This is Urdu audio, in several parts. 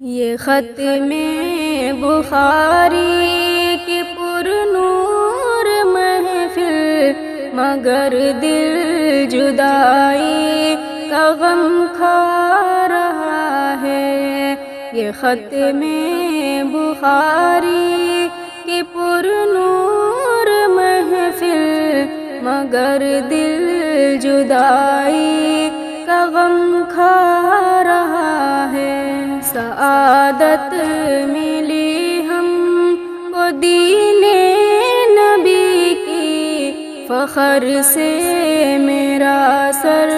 یہ ختم بخاری کی پر نور محفل، مگر دل جدائی کا غم کھا رہا ہے۔ یہ ختم بخاری کی پر نور محفل، مگر دل جدائی کا غم کھا رہا ہے۔ سعادت ملی ہم کو دین نبی کی، فخر سے میرا سر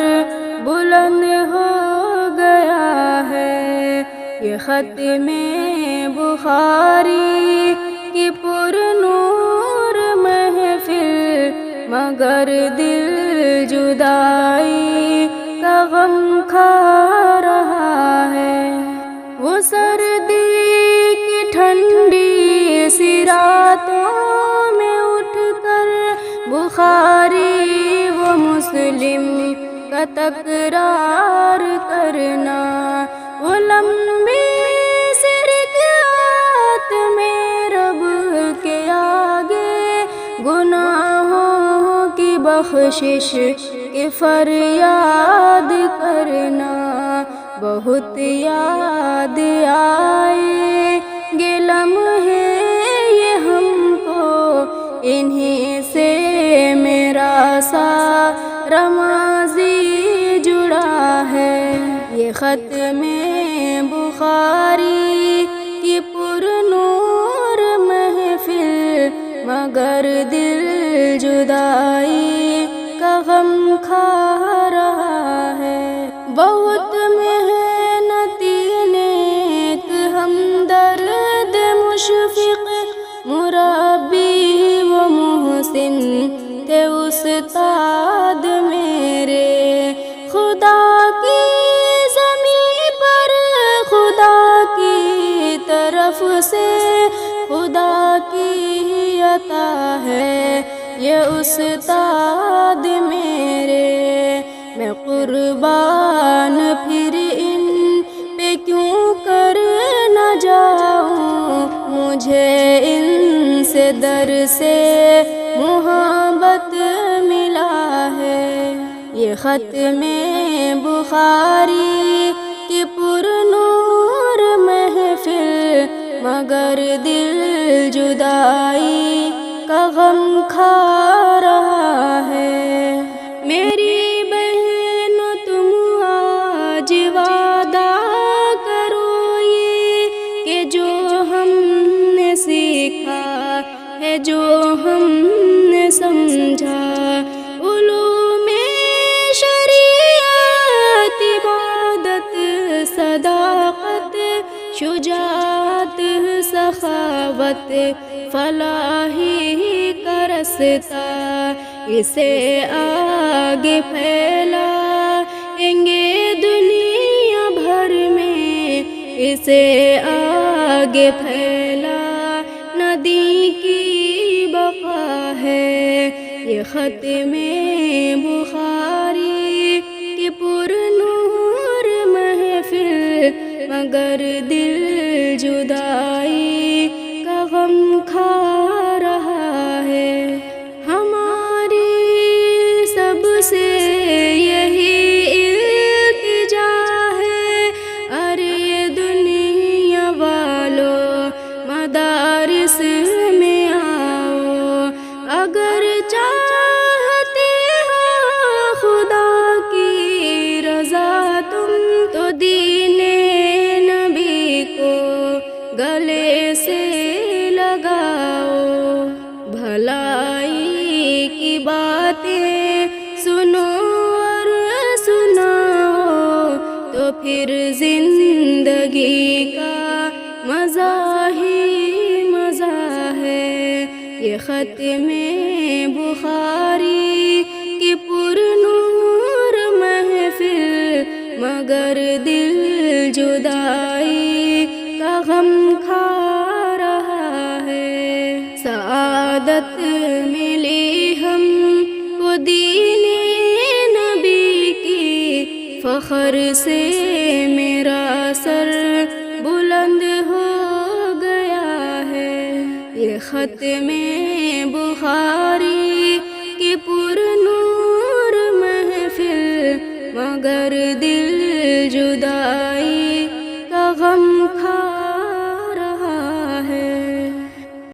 بلند ہو گیا ہے۔ یہ ختم بخاری کی پر نور محفل، مگر دل جدائی کا غم کھا رہا ہے۔ وہ سردی کی ٹھنڈی سی راتوں میں اٹھ کر بخاری و مسلم کا تکرار کرنا، وہ لمبی سی رکعت میں رب کے آگے گناہوں کی بخشش کی فریاد کرنا۔ بہت یاد آئے گے لمحے یہ ہم کو، انہی سے میرا سارا ماضی جڑا ہے۔ یہ ختم بخاری کی پر نور محفل، مگر دل جدائی کا غم کھا رہا ہے۔ بہت محنتی نیک ہمدرد مشفق مربی و محسن تھے استاد میرے، خدا کی زمین پر خدا کی طرف سے خدا کی عطا ہے یہ استاد میرے۔ میں قربان پھر ان پہ کیوں کر نہ جاؤں، مجھے ان سے در سے محبت ملا ہے۔ یہ ختم بخاری کی پر نور محفل، مگر دل جدائی کا غم کھا رہا ہے۔ میری کرو یہ کہ جو ہم نے سیکھا ہے، جو ہم نے سمجھا، علوم شریعت عبادت صداقت شجاعت سخاوت فلاحی کا رستہ، اسے آگے پھیلائیں گے دنیا بھر میں، اسے آگے پھیلا ندی کی بقا ہے۔ یہ ختم بخاری کی پر نور محفل، مگر دل جدائی کا غم کھا رہا ہے۔ ہماری سب سے یہی مدارس میں آؤ، اگر چاہتے ہو خدا کی رضا تم، تو دین نبی کو گلے سے لگاؤ۔ بھلائی کی باتیں سنو اور سناؤ، تو پھر زندگی کا مزہ ہی مزہ ہے۔ یہ ختم بخاری کی پر نور محفل، مگر دل جدائی کا غم کھا رہا ہے۔ سعادت ملی ہم کو دین نبی کی، فخر سے میرا سر بلند ختم بخاری کی پر نور محفل مگر دل جدائی